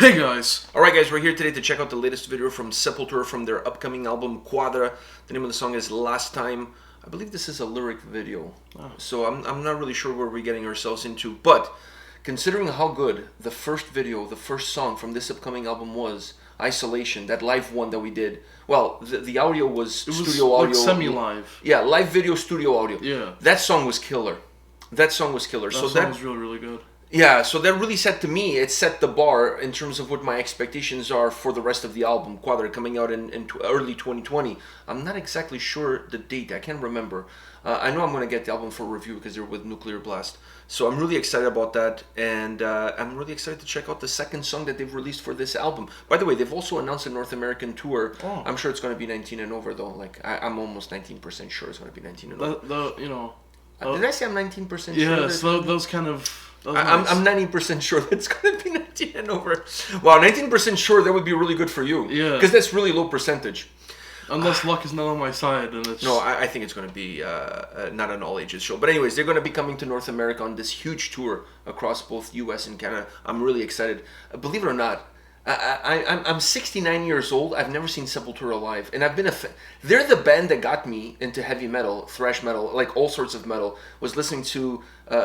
Hey guys! Alright guys, we're here today to check out the latest video from Sepultura from their upcoming album Quadra. The name of the song is Last Time. I believe this is a lyric video, so I'm not really sure where we're getting ourselves into, but considering how good the first video, the first song from this upcoming album was, Isolation, that live one that we did, well, the audio was studio audio. Like semi-live. Yeah, live video, studio audio. Yeah. That song was killer. That song was killer. That song was really, really good. Yeah, so that really set, to me, it set the bar in terms of what my expectations are for the rest of the album, Quadra, coming out in early 2020. I'm not exactly sure the date, I can't remember. I know I'm going to get the album for review because they're with Nuclear Blast. So I'm really excited about that, and I'm really excited to check out the second song that they've released for this album. By the way, they've also announced a North American tour. Oh. I'm sure it's going to be 19 and over, though. Like, I'm almost 19% sure it's going to be 19 and over. Did I say I'm 19% sure? Yeah, so those kind of... I'm 90% sure that's going to be 19 and over. Wow, 19% sure, that would be really good for you. Yeah. Because that's really low percentage. Unless luck is not on my side, and it's... No, I think it's going to be not an all-ages show. But anyways, they're going to be coming to North America on this huge tour across both US and Canada. I'm really excited. Believe it or not, I'm 69 years old. I've never seen Sepultura live, and I've been they're the band that got me into heavy metal, thrash metal, like all sorts of metal. Was listening to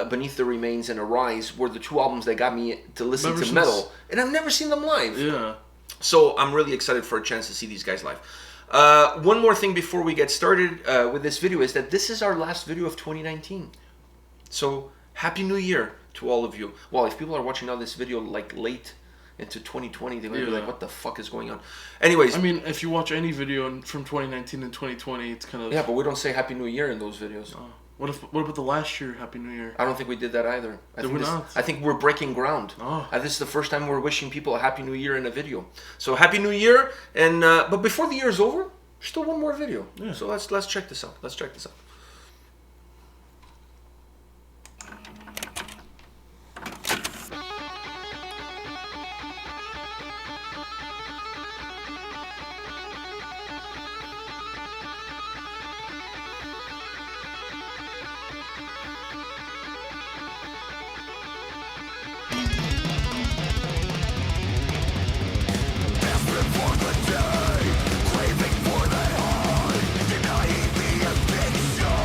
Beneath the Remains and Arise were the two albums that got me to listen to metal, and I've never seen them live. Yeah. So I'm really excited for a chance to see these guys live. One more thing before we get started with this video is that this is our last video of 2019. So Happy New Year to all of you. Well, if people are watching now this video like late into 2020, they're going to be like, what the fuck is going on? Anyways. I mean, if you watch any video from 2019 and 2020, it's kind of... Yeah, but we don't say Happy New Year in those videos. What about the last year, Happy New Year? I don't think we did that either. Did we not? I think we're breaking ground. Oh. This is the first time we're wishing people a Happy New Year in a video. So Happy New Year, and but before the year is over, there's still one more video. Yeah. So let's check this out. Let's check this out. For the day, craving for the high, denying the addiction.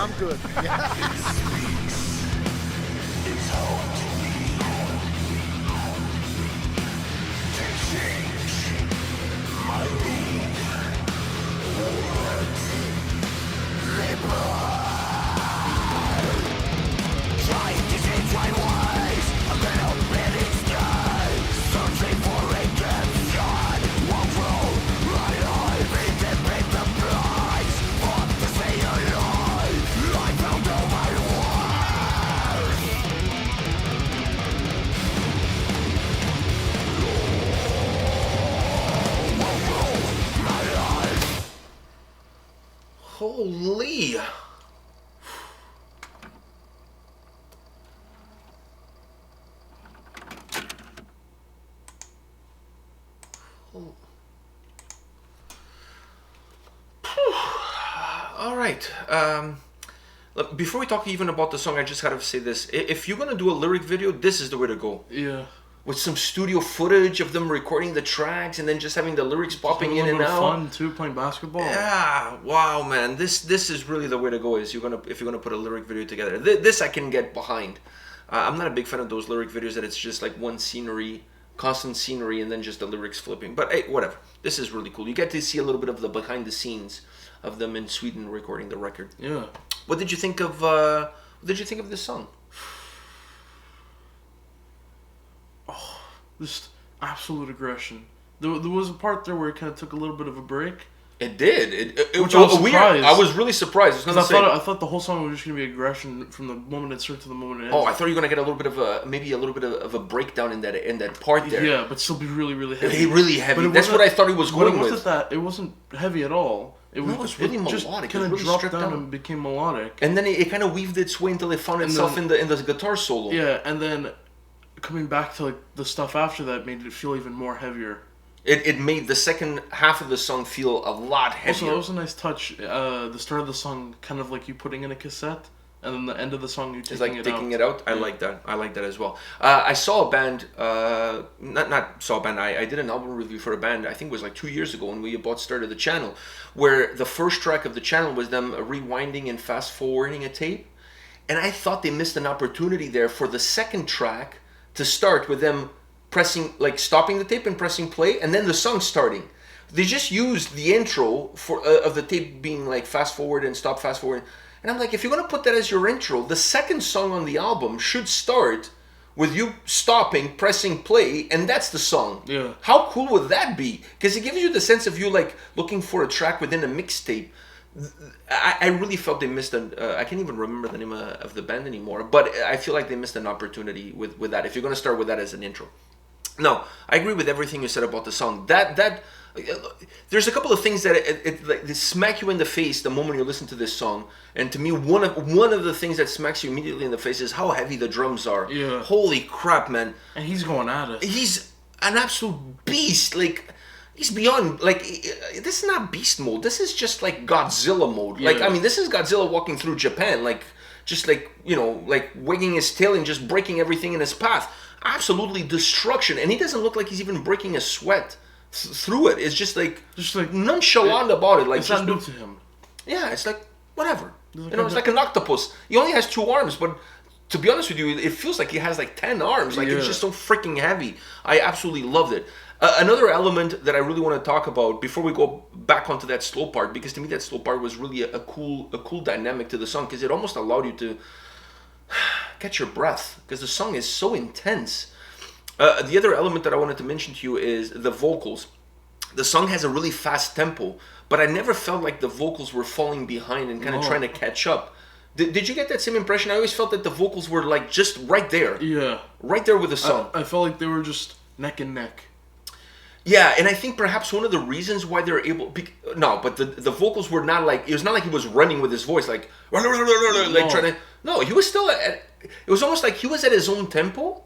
I'm good. Holy. All right. Look, before we talk even about the song, I just gotta say this. If you're gonna do a lyric video, this is the way to go. Yeah. With some studio footage of them recording the tracks and then just having the lyrics popping in and out. Fun too, playing basketball. Yeah, wow, man, this is really the way to go. If you're gonna put a lyric video together, this I can get behind. I'm not a big fan of those lyric videos that it's just like one scenery, constant scenery, and then just the lyrics flipping. But hey, whatever. This is really cool. You get to see a little bit of the behind the scenes of them in Sweden recording the record. Yeah. What did you think of? This song? Just absolute aggression. There was a part there where it kind of took a little bit of a break. It did. Which I was surprised. I was really surprised. I thought the whole song was just gonna be aggression from the moment it started to the moment it ends. Oh, I thought you were gonna get a little bit of a breakdown in that part there. Yeah, but still be really, really heavy. Really heavy. That's what I thought he was going with. It wasn't heavy at all. It was really melodic. Just kind of really dropped down and became melodic. And then it kind of weaved its way until it found itself in the guitar solo. Yeah, and then coming back to like the stuff after that made it feel even more heavier. It made the second half of the song feel a lot heavier. Also, that was a nice touch. The start of the song, kind of like you putting in a cassette, and then the end of the song you taking it out. I like that. I like that as well. I saw a band. I did an album review for a band. I think it was like 2 years ago when we about started the channel, where the first track of the channel was them rewinding and fast forwarding a tape, and I thought they missed an opportunity there for the second track to start with them pressing, like stopping the tape and pressing play, and then the song starting. They just used the intro for of the tape being like fast forward and stop fast forward. And I'm like, if you're gonna put that as your intro, the second song on the album should start with you stopping, pressing play, and that's the song. Yeah. How cool would that be? Because it gives you the sense of you like looking for a track within a mixtape. I really felt they missed I can't even remember the name of the band anymore, but I feel like they missed an opportunity with that. If you're gonna start with that as an intro. No, I agree with everything you said about the song. There's a couple of things that they smack you in the face the moment you listen to this song. And to me, one of the things that smacks you immediately in the face is how heavy the drums are. Yeah. Holy crap, man! And he's going at it. He's an absolute beast. Like he's beyond. Like this is not beast mode. This is just like Godzilla mode. Yeah. Like I mean, this is Godzilla walking through Japan. Like just like like wagging his tail and just breaking everything in his path. Absolutely destruction, and he doesn't look like he's even breaking a sweat through it. It's just like nonchalant about it. Like it's not new to him. Yeah, it's like whatever. It's like an octopus. He only has 2 arms, but to be honest with you, it feels like he has like 10 arms. Like it's just so freaking heavy. I absolutely loved it. Another element that I really want to talk about before we go back onto that slow part, because to me that slow part was really a cool dynamic to the song, because it almost allowed you to catch your breath, because the song is so intense. The other element that I wanted to mention to you is the vocals. The song has a really fast tempo, but I never felt like the vocals were falling behind and kind of trying to catch up. Did you get that same impression? I always felt that the vocals were like just right there. Yeah. Right there with the song. I felt like they were just neck and neck. Yeah, and I think perhaps one of the reasons why they're able... but the vocals were not like... It was not like he was running with his voice, like trying to... No, he was still at... It was almost like he was at his own tempo,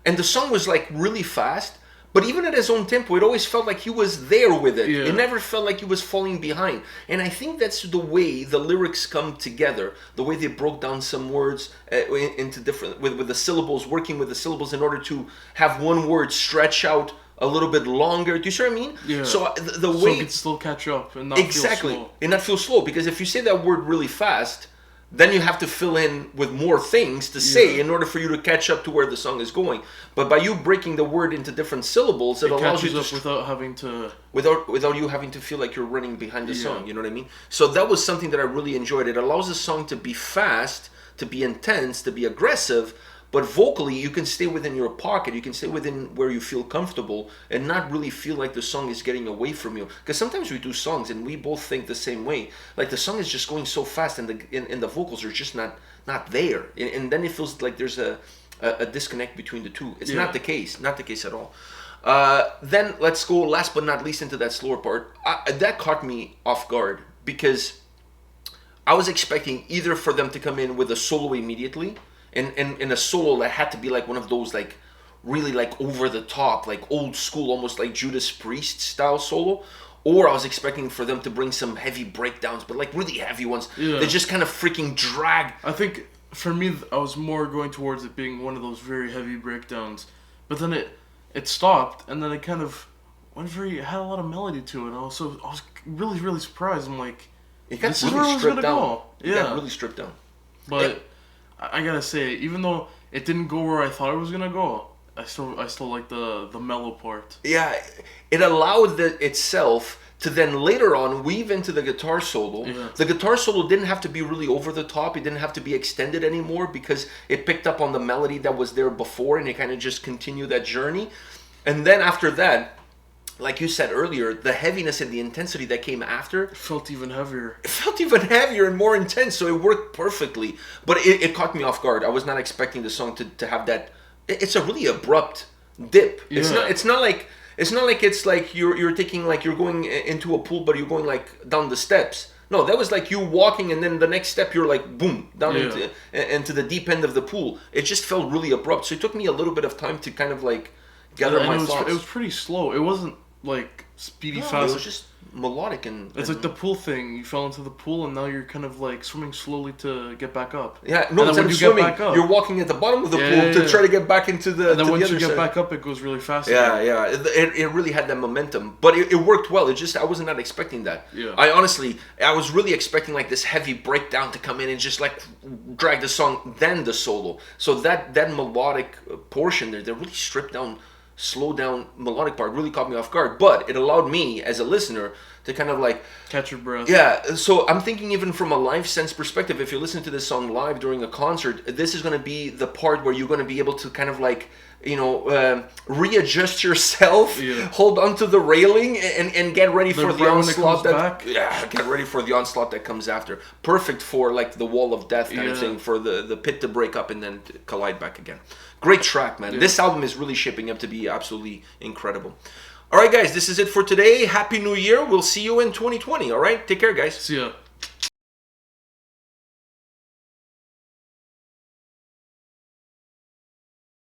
and the song was like really fast, but even at his own tempo, it always felt like he was there with it. Yeah. It never felt like he was falling behind. And I think that's the way the lyrics come together, the way they broke down some words into different... With the syllables, working with the syllables in order to have one word stretch out a little bit longer. Do you see what I mean? Yeah. So the way... So it could still catch up and not feel slow. And not feel slow, because if you say that word really fast, then you have to fill in with more things to say in order for you to catch up to where the song is going. But by you breaking the word into different syllables, it allows you to without having to without you having to feel like you're running behind the song. You know what I mean? So that was something that I really enjoyed. It allows the song to be fast, to be intense, to be aggressive. But vocally, you can stay within your pocket. You can stay within where you feel comfortable and not really feel like the song is getting away from you. Because sometimes we do songs and we both think the same way. Like the song is just going so fast and the vocals are just not there. And then it feels like there's a disconnect between the two. It's not the case. Not the case at all. Then let's go, last but not least, into that slower part. That caught me off guard because I was expecting either for them to come in with a solo immediately, and a solo that had to be like one of those like really like over the top, like old school, almost like Judas Priest style solo, or I was expecting for them to bring some heavy breakdowns, but like really heavy ones. They just kind of freaking drag. I think for me, I was more going towards it being one of those very heavy breakdowns, but then it stopped, and then it kind of it had a lot of melody to it. I was really surprised. I'm like, this is where I was gonna go. It got really stripped down. But I gotta say, even though it didn't go where I thought it was gonna go, I still like the mellow part. Yeah, it allowed itself to then later on weave into the guitar solo. Yeah. The guitar solo didn't have to be really over the top. It didn't have to be extended anymore because it picked up on the melody that was there before and it kind of just continued that journey. And then after that, like you said earlier, the heaviness and the intensity that came after felt even heavier. It felt even heavier and more intense, so it worked perfectly. But it caught me off guard. I was not expecting the song to have that. It's a really abrupt dip. Yeah. It's not like it's like you're taking, like you're going into a pool, but you're going like down the steps. No, that was like you walking, and then the next step you're like boom down into the deep end of the pool. It just felt really abrupt. So it took me a little bit of time to kind of like gather my thoughts. It was pretty slow. It wasn't like speedy fast. It was just melodic it's like the pool thing. You fell into the pool and now you're kind of like swimming slowly to get back up. Yeah, no, instead of swimming, you're walking at the bottom of the pool to try to get back into the. And then once you get back up, it goes really fast. Yeah. It really had that momentum, but it worked well. I was not expecting that. Yeah. I was really expecting like this heavy breakdown to come in and just like drag the song, then the solo. So that melodic portion there, they really stripped down. Slow down melodic part really caught me off guard, but it allowed me as a listener to kind of like catch your breath. Yeah, so I'm thinking even from a live sense perspective, if you listen to this song live during a concert, this is going to be the part where you're going to be able to kind of like, you know, readjust yourself, hold onto the railing, and get ready for the onslaught get ready for the onslaught that comes after. Perfect for like the wall of death kind of thing, for the pit to break up and then to collide back again. Great track, man. This album is really shaping up to be absolutely incredible. All right, guys, this is it for today. Happy New Year. We'll see you in 2020. All right, take care, guys. See ya.